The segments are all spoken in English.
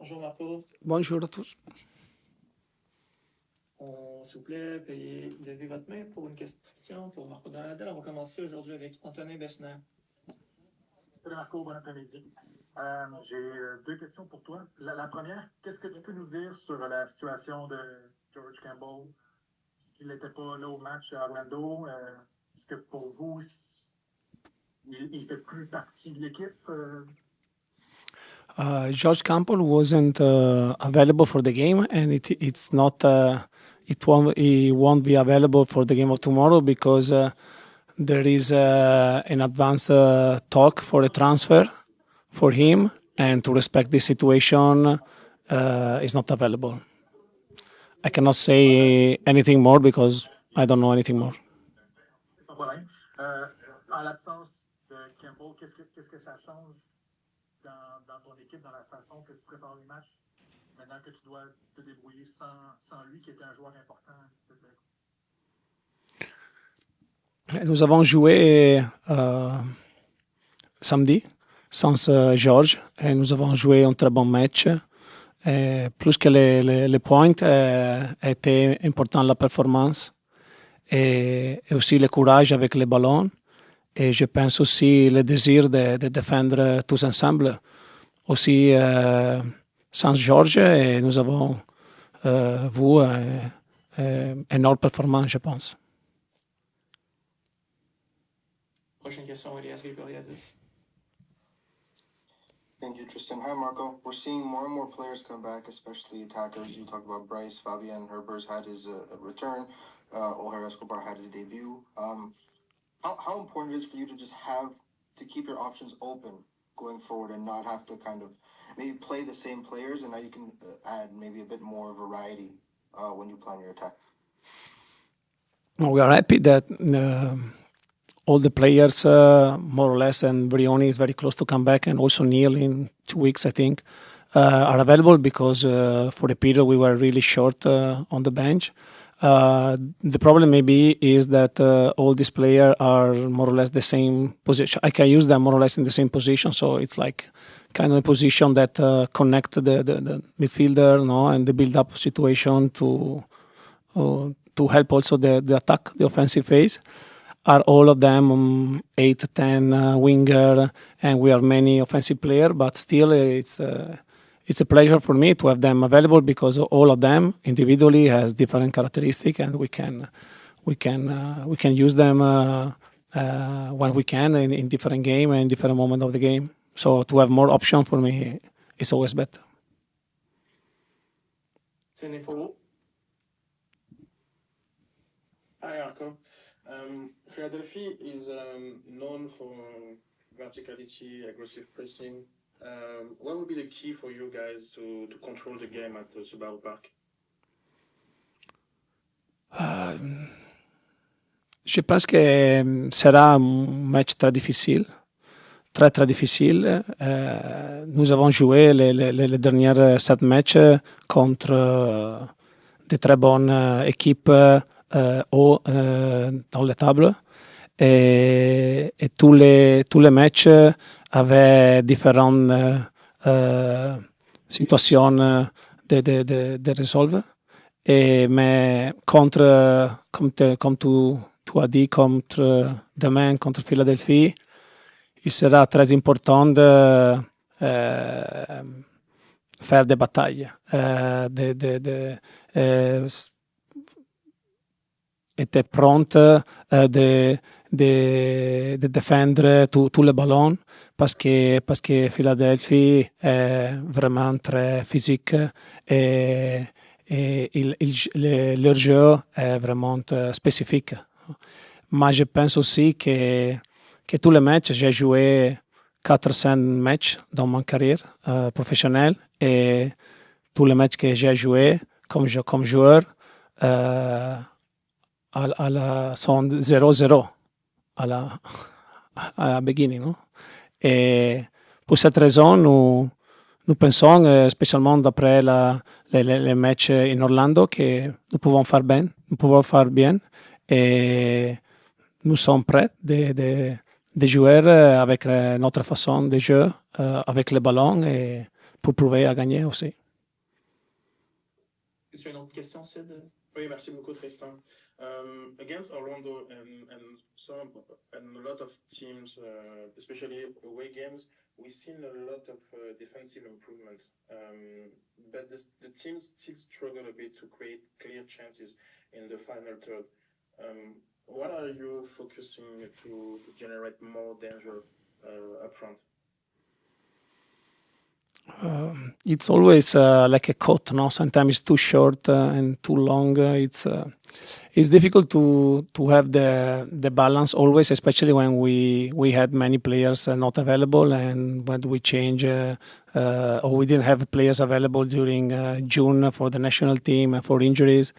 Bonjour Marco. Bonjour à tous. S'il vous plaît, levez votre main pour une question pour Marco Donadel. On va commencer aujourd'hui avec Antonin Bessner. Salut Marco, bon après-midi. J'ai deux questions pour toi. La première, qu'est-ce que tu peux nous dire sur la situation de George Campbell? Est-ce qu'il n'était pas là au match à Orlando? Est-ce que pour vous, il fait plus partie de l'équipe? George Campbell wasn't available for the game, and he won't be available for the game of tomorrow because there is an advanced talk for a transfer for him, and to respect this situation, is not available. I cannot say anything more because I don't know anything more. Pas de problème. En l'absence de Campbell, qu'est-ce que ça change dans ton équipe, dans la façon que tu prépares les matchs, maintenant que tu dois te débrouiller sans lui, qui était un joueur important cette saison? Nous avons joué samedi sans George et nous avons joué un très bon match. Plus que les points, était important la performance et aussi le courage avec les ballons. Et je pense aussi le désir de défendre tous ensemble. Aussi, sans George, et nous avons vu une autre performance, je pense. Prochaine question, Elias Grigoriadis. Thank you, Tristan. Hi, Marco. We're seeing more and more players come back, especially attackers. You talked about Bryce, Fabian Herbers had his return. O'Hare Escobar had his debut. How important it is for you to just have to keep your options open going forward and not have to kind of maybe play the same players, and now you can add maybe a bit more variety when you plan your attack? No, we are happy that all the players, more or less, and Brioni is very close to come back, and also Neil in 2 weeks, I think, are available because for the period we were really short on the bench. The problem maybe is that all these players are more or less the same position. I can use them more or less in the same position, so it's like kind of a position that connect the midfielder, no, and the build-up situation to help also the attack, the offensive phase. Are all of them 8, 10 winger, and we are many offensive player, but still it's a pleasure for me to have them available because all of them individually has different characteristics, and we can use them when we can in different game and different moment of the game. So to have more option for me is always better. Hi, Arco. Philadelphia is known for verticality, aggressive pressing. What would be the key for you guys to control the game at the Subaru Park? Je pense que sera un match très difficile. Très, très difficile. Nous avons joué les dernières 7 matchs contre de très bonnes équipes haut dans la table. Et tous les matchs avaient différentes situations de résolver. Mais comme tu as dit, demain contre Philadelphie, il sera très important de faire des batailles, être prompt de défendre tous les ballons parce que Philadelphie est vraiment très physique et leur jeu est vraiment spécifique. Mais je pense aussi que tous les matchs, j'ai joué 400 matchs dans ma carrière professionnelle et tous les matchs que j'ai joué comme joueur sont 0-0 à la beginning. No? Et pour cette raison, nous pensons, spécialement d'après les matchs en Orlando, que nous pouvons faire bien et nous sommes prêts de jouer avec notre façon de jouer, avec le ballon et prouver à gagner aussi. Tu as une autre question, Sid? Oui, merci beaucoup, Tristan. Against Orlando and a lot of teams, especially away games, we've seen a lot of defensive improvement. But the teams still struggle a bit to create clear chances in the final third. What are you focusing to generate more danger up front? It's always like a coat, no? Sometimes it's too short and too long. It's difficult to have the balance always, especially when we had many players not available, and when we change or we didn't have players available during June for the national team and for injuries.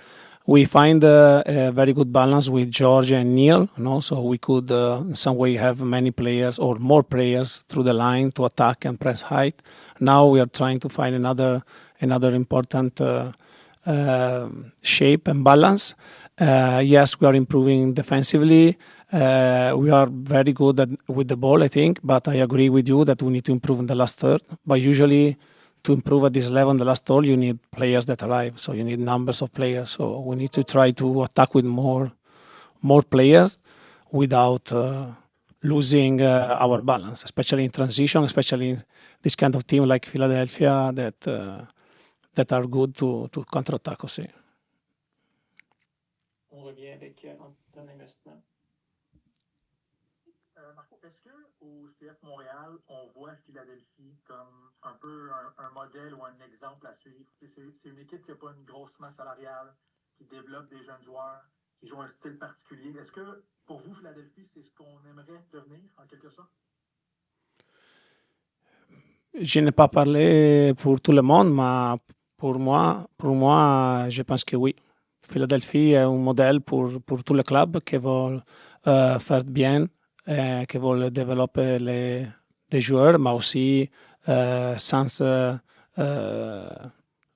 We find a very good balance with George and Neil, no? So we could in some way have many players or more players through the line to attack and press height. Now we are trying to find another important shape and balance. Yes, we are improving defensively. We are very good with the ball, I think, but I agree with you that we need to improve in the last third. But usually, to improve at this level in the last third, you need players that arrive. So you need numbers of players. So we need to try to attack with more players without losing our balance, especially in transition, especially in this kind of team like Philadelphia that are good to counter-attack aussi. On revient avec Antonin Besnard. Marco, est-ce qu'au CF Montréal, on voit Philadelphie comme un peu un modèle ou un exemple à suivre? C'est une équipe qui n'a pas une grosse masse salariale, qui développe des jeunes joueurs, qui joue un style particulier. Est-ce que pour vous, Philadelphie, c'est ce qu'on aimerait devenir en quelque sorte? Je n'ai pas parlé pour tout le monde, mais pour moi, je pense que oui. Philadelphie est un modèle pour tous les clubs qui veulent faire bien, qui veulent développer des joueurs, mais aussi sans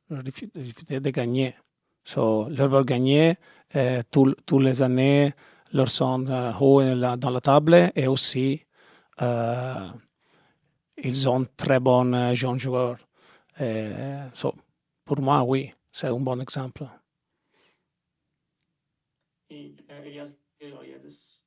refuser de gagner. So, ils veulent gagner tous les années, leur sont haut dans la table, et aussi ils ont très bons jeunes joueurs. So, pour moi, oui, c'est un bon exemple. Et Elias Eliadis.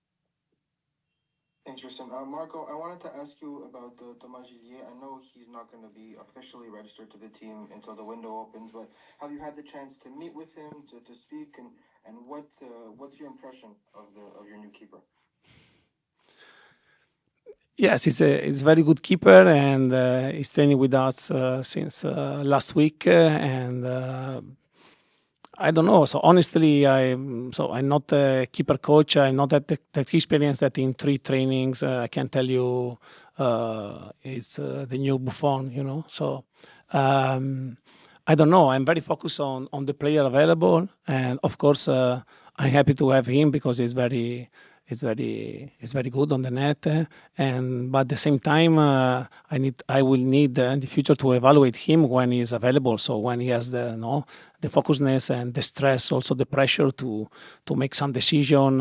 Interesting. Marco, I wanted to ask you about Thomas Gillier. I know he's not going to be officially registered to the team until the window opens, but have you had the chance to meet with him, to speak, and what's your impression of your new keeper? Yes, he's a very good keeper, and he's training with us since last week, and I don't know. So honestly, I'm not a keeper coach. I'm not that experienced that in 3 trainings I can tell you it's the new Buffon, you know. So I don't know. I'm very focused on the player available, and of course I'm happy to have him because he's very good on the net, but at the same time I will need in the future to evaluate him when he is available. So when he has the focusness and the stress, also the pressure to make some decision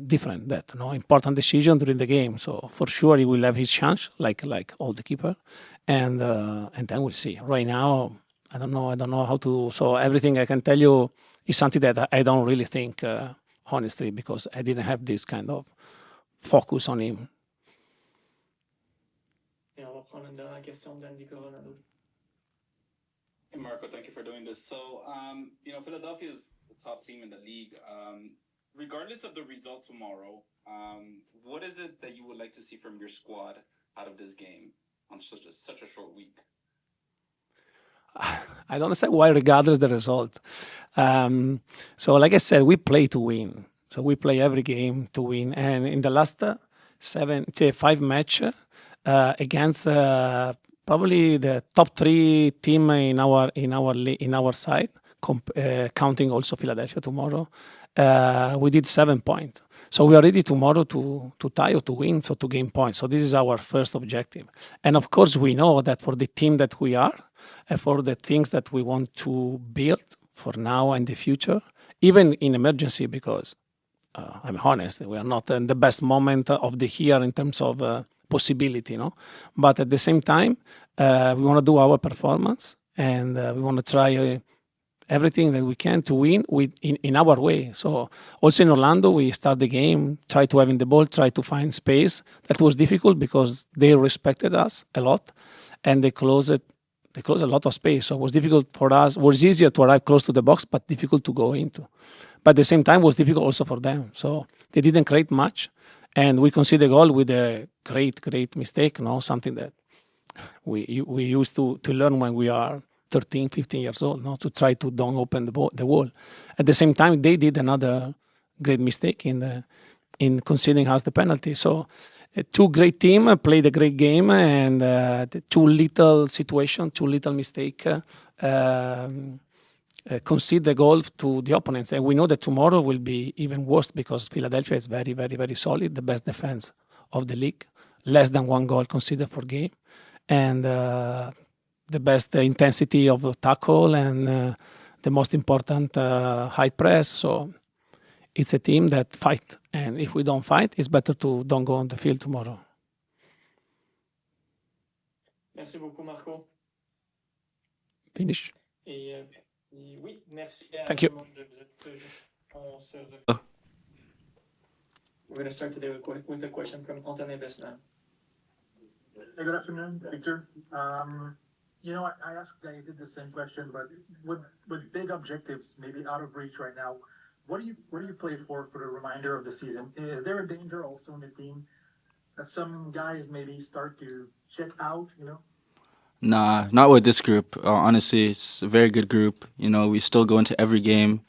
different, that important decision during the game. So for sure he will have his chance, like all the keeper, and then we'll see. Right now I don't know how to. So everything I can tell you is something that I don't really think. Honestly, because I didn't have this kind of focus on him. Et on va prendre une dernière question d'Andy Coronado. Hey Marco, thank you for doing this. So, Philadelphia is the top team in the league. Regardless of the result tomorrow, what is it that you would like to see from your squad out of this game on such a short week? I don't understand why, regardless of the result. So, like I said, we play to win. So we play every game to win. And in the last 5 matches against probably the top 3 team in our side, counting also Philadelphia tomorrow, we did 7 points. So we are ready tomorrow to tie or to win, so to gain points. So this is our first objective. And of course, we know that for the team that we are, for the things that we want to build for now and the future, even in emergency, because I'm honest, we are not in the best moment of the year in terms of possibility, But at the same time, we want to do our performance, and we want to try everything that we can to win in our way. So also in Orlando, we start the game, try to having the ball, try to find space. That was difficult because they respected us a lot, and they closed a lot of space. So it was difficult for us. It was easier to arrive close to the box, but difficult to go into. But at the same time, it was difficult also for them. So they didn't create much, and we conceded a goal with a great mistake. Something that we used to learn when we are 13, 15 years old, to try to don't open the wall. At the same time, they did another great mistake in conceding us the penalty. So two great team played a great game, and too little mistake concede the goal to the opponents. And we know that tomorrow will be even worse because Philadelphia is very, very, very solid, the best defense of the league, less than one goal conceded per game, and the best intensity of tackle and the most important high press. So it's a team that fight. And if we don't fight, it's better to don't go on the field tomorrow. Merci beaucoup, Marco. Finish. Et oui, merci à Thank tout you. le monde de vous écouter. We're going to start today with a question from Antonin Besna. Hey, good afternoon, Victor. I asked David the same question, but with big objectives maybe out of reach right now, what do you play for the remainder of the season? Is there a danger also in the team that some guys maybe start to check out? Nah, not with this group. Honestly, it's a very good group. We still go into every game.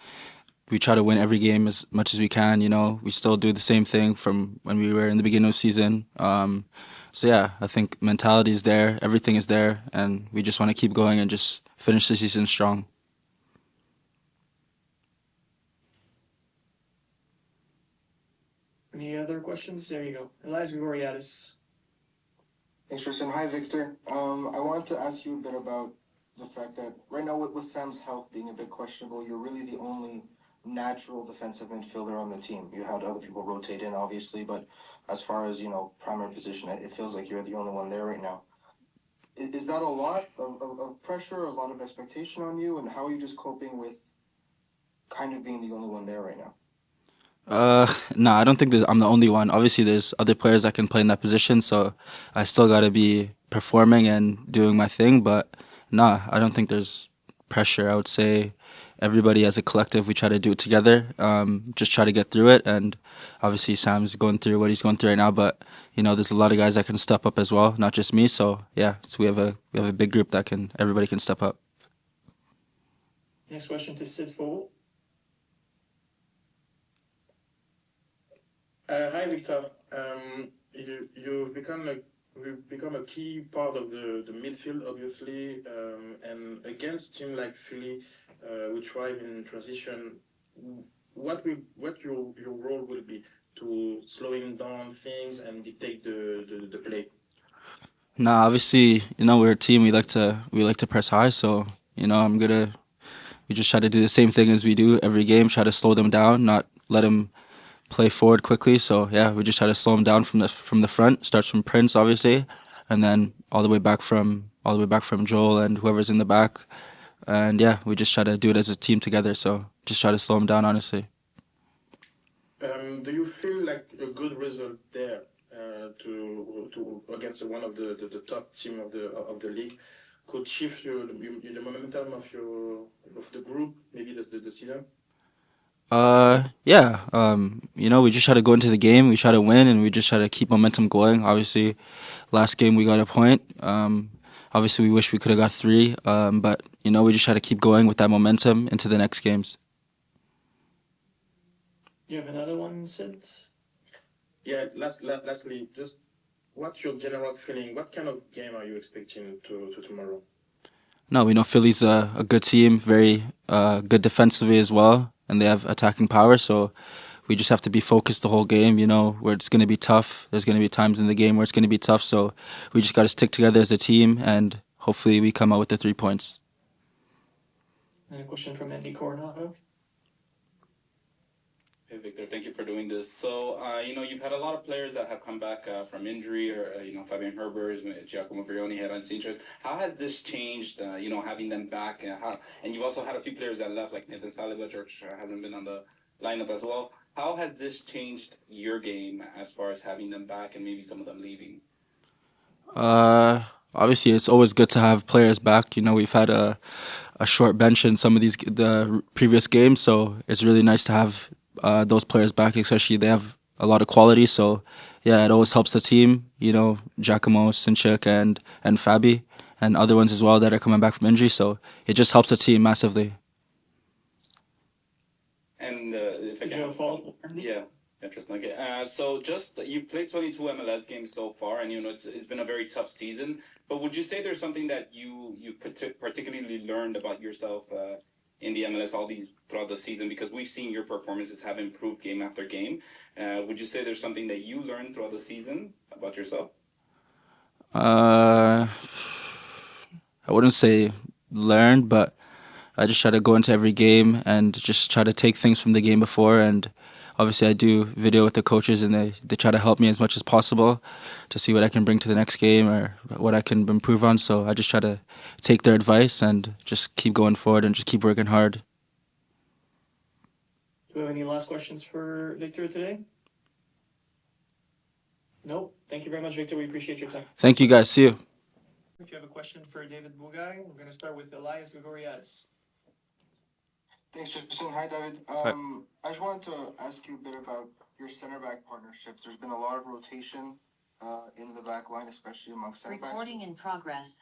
We try to win every game as much as we can. We still do the same thing from when we were in the beginning of the season. So yeah, I think mentality is there, everything is there, and we just want to keep going and just finish the season strong. Any other questions? There you go. Elias Gregoriadis. Thanks, Tristan. Hi, Victor. I wanted to ask you a bit about the fact that right now with Sam's health being a bit questionable, you're really the only natural defensive midfielder on the team. You had other people rotate in, obviously, but as far as, primary position, it feels like you're the only one there right now. Is that a lot of pressure, a lot of expectation on you, and how are you just coping with kind of being the only one there right now? No, I don't think I'm the only one. Obviously, there's other players that can play in that position, so I still got to be performing and doing my thing, but no, I don't think there's pressure. I would say everybody as a collective, we try to do it together, just try to get through it, and obviously Sam's going through what he's going through right now, but there's a lot of guys that can step up as well, not just me. So yeah, so we have a big group that everybody can step up. Next question to Sid Fo. Hi, Victor. You've become a key part of the midfield, obviously, and against team like Philly, we thrive in transition. What your role will be to slowing down things and dictate the play? Nah, obviously, we're a team. We like to press high, so we just try to do the same thing as we do every game. Try to slow them down, not let them play forward quickly. So yeah, we just try to slow them down from the front. Starts from Prince, obviously, and then all the way back from Joel and whoever's in the back. And yeah, we just try to do it as a team together. So just try to slow them down, honestly. Do you feel like a good result there to against one of the top team of the league could shift the momentum of the group, maybe the season? Yeah. We just try to go into the game, we try to win, and we just try to keep momentum going. Obviously, last game we got a point. Obviously, we wish we could have got 3, but we just try to keep going with that momentum into the next games. You have another one, Sid? Yeah. Lastly, just what's your general feeling? What kind of game are you expecting to tomorrow? No, we know Philly's a good team, very good defensively as well, and they have attacking power. So we just have to be focused the whole game. Where it's going to be tough. There's going to be times in the game where it's going to be tough. So we just got to stick together as a team, and hopefully we come out with the 3 points. And a question from Andy Coronado. Hey, Victor, thank you for doing this. So, you've had a lot of players that have come back from injury, or, Fabian Herbers, Giacomo Vrioni, Heran Sinchuk. How has this changed, having them back? And you've also had a few players that left, like Nathan Saliba, George hasn't been on the lineup as well. How has this changed your game as far as having them back and maybe some of them leaving? Obviously, it's always good to have players back. We've had a short bench in some of the previous games, so it's really nice to have those players back. Especially they have a lot of quality, so yeah, it always helps the team. Giacomo, Sinchuk, and Fabi, and other ones as well that are coming back from injury. So it just helps the team massively. And if I can follow, yeah, interesting. Okay, so just you've played 22 MLS games so far, and it's been a very tough season. But would you say there's something that you particularly learned about yourself in the MLS throughout the season? Because we've seen your performances have improved game after game. Would you say there's something that you learned throughout the season about yourself? I wouldn't say learned, but I just try to go into every game and just try to take things from the game before. And obviously, I do video with the coaches, and they try to help me as much as possible to see what I can bring to the next game or what I can improve on. So I just try to take their advice and just keep going forward and just keep working hard. Do we have any last questions for Victor today? Nope. Thank you very much, Victor. We appreciate your time. Thank you, guys. See you. If you have a question for David Bugaj, we're going to start with Elias Gregoriades. Thanks, Justin. Hi, David. I just wanted to ask you a bit about your center back partnerships. There's been a lot of rotation in the back line, especially amongst center backs. Recording in progress.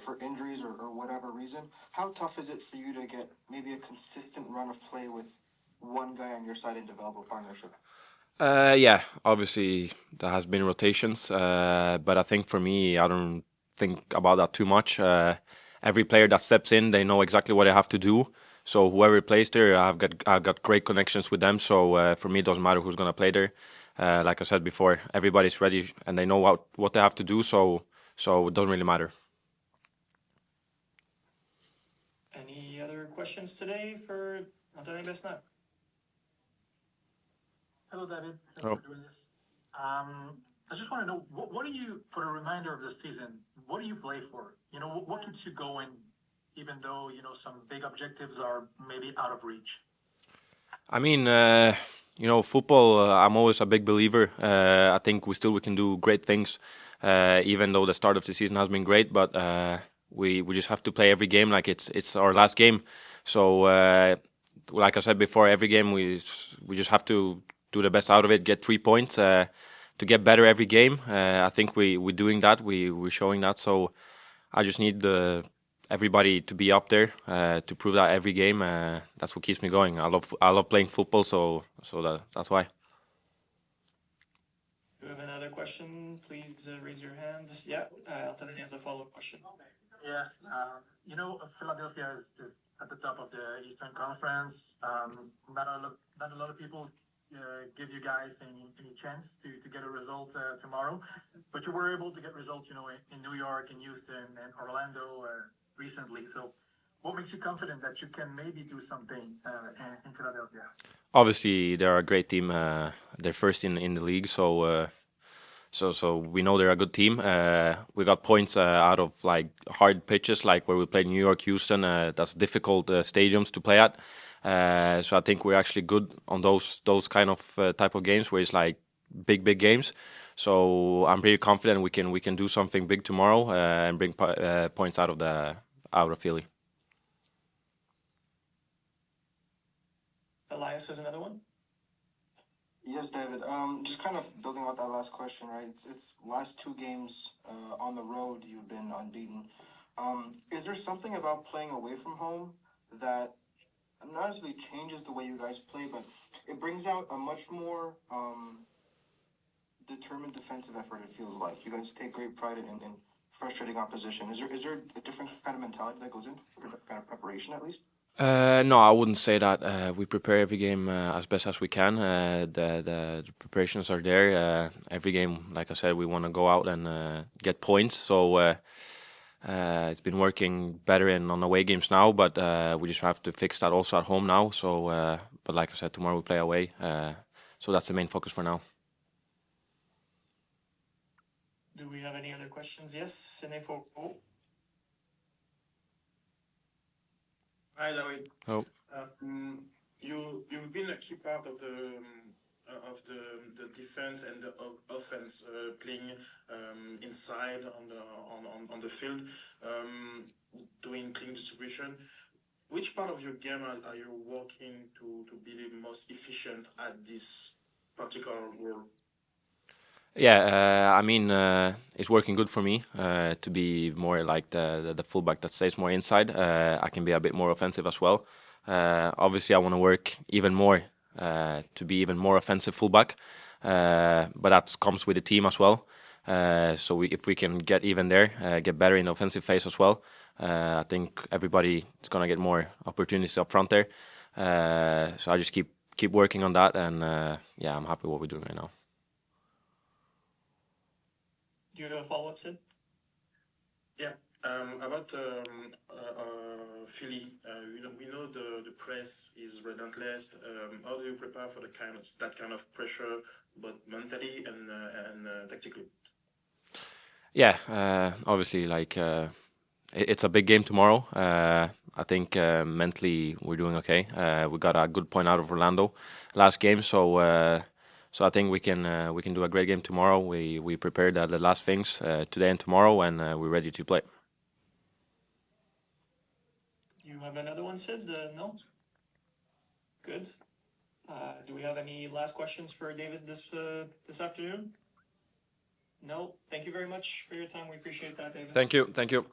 For injuries or whatever reason. How tough is it for you to get maybe a consistent run of play with one guy on your side and develop a partnership? Yeah, obviously there has been rotations, but I think for me, I don't think about that too much. Every player that steps in, they know exactly what they have to do. So whoever plays there, I've got great connections with them. So for me, it doesn't matter who's gonna play there. Like I said before, everybody's ready and they know what they have to do. So it doesn't really matter. Any other questions today for Anthony Besnard? Hello, David. Thanks for doing this. I just want to know, what do you, for the remainder of the season, what do you play for? What keeps you going, even though, some big objectives are maybe out of reach? I mean, football, I'm always a big believer. I think we can do great things, even though the start of the season has been great, but we just have to play every game like it's our last game. So, like I said before, every game we just have to do the best out of it, get 3 points, to get better every game. I think we're doing that. We're showing that. So I just need everybody to be up there to prove that every game. That's what keeps me going. I love playing football, so that's why. Do you have another question? Please raise your hand. Yeah, Anthony has a follow-up question. Yeah, Philadelphia is at the top of the Eastern Conference. Not a lot of people give you guys any chance to get a result tomorrow, but you were able to get results, in New York, in Houston, and Orlando recently. So, what makes you confident that you can maybe do something in Philadelphia? Obviously, they're a great team. They're first in the league, so we know they're a good team. We got points out of like hard pitches, like where we played New York, Houston. That's difficult stadiums to play at. So I think we're actually good on those kind of type of games where it's like big games. So I'm pretty confident we can do something big tomorrow and bring points out of Philly. Elias has another one. Yes, David. Just kind of building on that last question, right? It's last 2 games on the road you've been unbeaten. Is there something about playing away from home that not necessarily changes the way you guys play, but it brings out a much more determined defensive effort? It feels like you guys take great pride in frustrating opposition. Is there a different kind of mentality that goes into kind of preparation, at least? No, I wouldn't say that. We prepare every game as best as we can. The preparations are there. Every game, like I said, we want to go out and get points. So it's been working better on away games now, but we just have to fix that also at home now. So, but like I said, tomorrow we play away, so that's the main focus for now. Do we have any other questions? Yes, Senefo. Hi, Dawid. Oh. You've been a key part of the defense and the offense, playing inside on the field, doing clean distribution. Which part of your game are you working to be the most efficient at this particular role? Yeah, I mean, it's working good for me to be more like the fullback that stays more inside. I can be a bit more offensive as well. Obviously, I want to work even more to be even more offensive fullback, but that comes with the team as well. So if we can get even there, get better in the offensive phase as well, I think everybody is gonna get more opportunities up front there. So I just keep working on that, and yeah, I'm happy with what we're doing right now. Do you have a follow-up, Sid? Yeah. About Philly, we know the press is relentless. How do you prepare for that kind of pressure, both mentally and tactically? Yeah, obviously, like it's a big game tomorrow. I think mentally we're doing okay. We got a good point out of Orlando last game, so I think we can do a great game tomorrow. We prepared the last things today and tomorrow, and we're ready to play. You have another one, Sid? No? Good. Do we have any last questions for David this afternoon? No? Thank you very much for your time. We appreciate that, David. Thank you.